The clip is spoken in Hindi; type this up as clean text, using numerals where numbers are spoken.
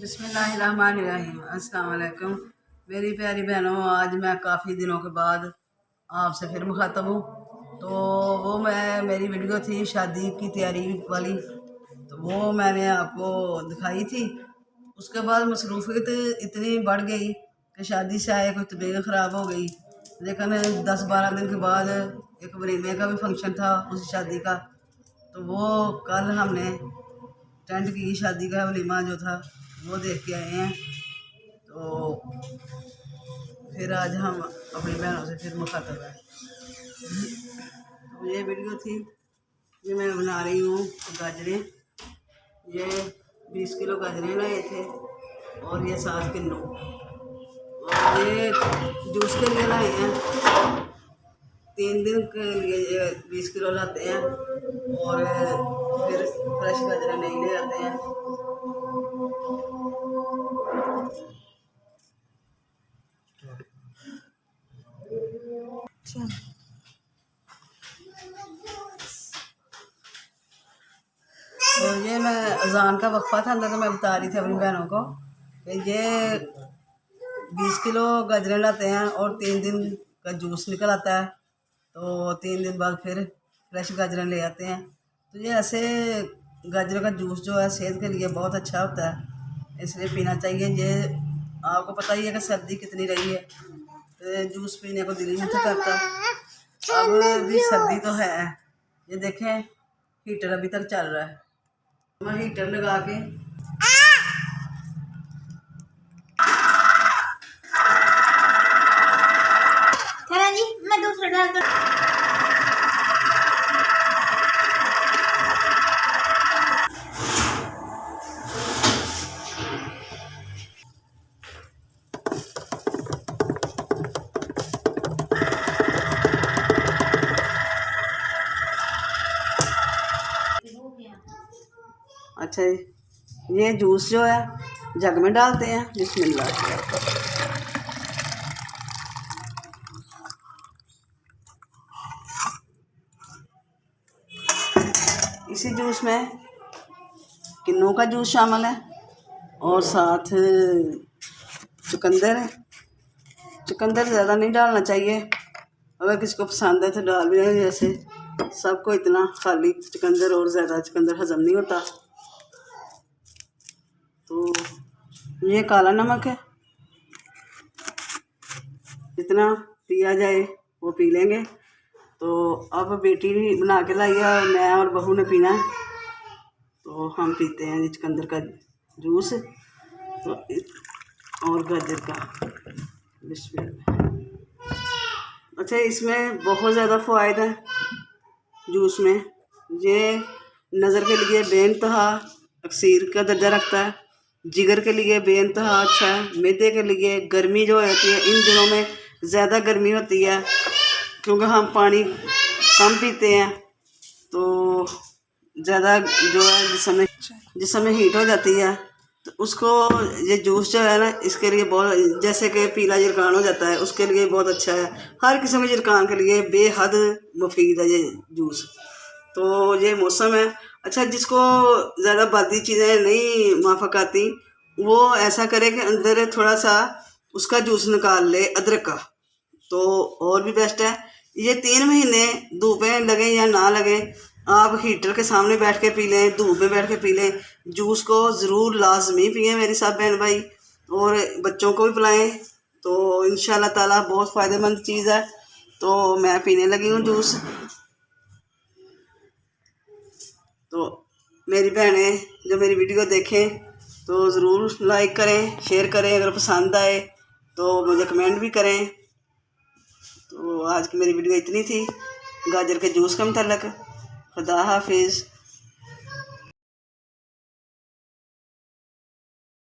बिस्मिल्लाहिर्रहमानिर्रहीम। अस्सलाम वालेकुम मेरी प्यारी बहनों, आज मैं काफ़ी दिनों के बाद आपसे फिर मुखातब हूँ। तो वो मेरी वीडियो थी शादी की तैयारी वाली, तो वो मैंने आपको दिखाई थी। उसके बाद मसरूफियत इतनी बढ़ गई कि शादी से आए कोई तबीयत ख़राब हो गई। लेकिन 10-12 दिन के बाद एक वलीमे का भी फंक्शन था उस शादी का, तो वो कल हमने टेंट की शादी का वलीमा जो था वो देख के आए हैं। तो फिर आज हम अपनी बहनों से फिर मुखातब हैं। तो ये वीडियो थी, ये मैं बना रही हूँ गाजरें। ये 20 किलो गाजरें लाए थे और ये 7 किलो, और ये जूस के लिए लाए हैं। 3 दिन के लिए ये 20 किलो लाते हैं और फिर फ्रेश गाजरें नहीं ले आते हैं। तो ये मैं अजान का वक्फा था अंदर, तो मैं बता रही थी अपनी बहनों को कि ये 20 किलो गाजरें लाते हैं और 3 दिन का जूस निकल आता है। तो 3 दिन बाद फिर फ्रेश गाजरें ले आते हैं। तो ये ऐसे गाजरों का जूस जो है सेहत के लिए बहुत अच्छा होता है, इसलिए पीना चाहिए। ये आपको पता ही है कि सर्दी कितनी रही है, तो जूस पीने को दिल ही नहीं करता। अब भी सर्दी तो है, ये देखें हीटर अभी तक चल रहा है। मैं हीटर लगा के चला जी, मैं दूसरा डाल दूँ। अच्छा ये जूस जो है जग में डालते हैं। बिस्मिल्लाह। इसी जूस में किन्नू का जूस शामिल है और साथ चुकंदर है। चुकंदर ज़्यादा नहीं डालना चाहिए, अगर किसी को पसंद है तो डाल भी है। जैसे सबको इतना खाली चुकंदर और ज़्यादा चुकंदर हज़म नहीं होता। तो ये काला नमक है, जितना पिया जाए वो पी लेंगे। तो अब बेटी भी बना के लाई है, मैं और बहू ने पीना है, तो हम पीते हैं चुकंदर का जूस तो और गाजर का। बिस्मिल्लाह। अच्छा इसमें बहुत ज़्यादा फ़ायदा है जूस में। ये नज़र के लिए बेइंतहा अक्सीर का दर्जा रखता है, जिगर के लिए बेइंतहा अच्छा है, मैदे के लिए गर्मी जो होती है इन दिनों में ज़्यादा गर्मी होती है क्योंकि हम पानी कम पीते हैं, तो ज़्यादा जो है जिस समय हीट हो जाती है तो उसको ये जूस जो है ना इसके लिए बहुत, जैसे कि पीला जिरकान हो जाता है उसके लिए बहुत अच्छा है। हर किस्म के जिरकान के लिए बेहद मुफीद है ये जूस। तो ये मौसम है। अच्छा जिसको ज़्यादा बादी चीज़ें नहीं माफ़क आती वो ऐसा करे कि अंदर थोड़ा सा उसका जूस निकाल ले अदरक का, तो और भी बेस्ट है। ये 3 महीने धूपें लगे या ना लगे, आप हीटर के सामने बैठ के पी लें, धूप में बैठ के पी लें। जूस को ज़रूर लाजमी पिएँ मेरे साथ बहन भाई, और बच्चों को भी पिलाएं, तो इंशाल्लाह ताला बहुत फ़ायदेमंद चीज़ है। तो मैं पीने लगी हूँ जूस। तो मेरी बहनें जो मेरी वीडियो देखें तो ज़रूर लाइक करें, शेयर करें, अगर पसंद आए तो मुझे कमेंट भी करें। तो आज की मेरी वीडियो इतनी थी गाजर के जूस का मतलब। खुदा हाफिज़।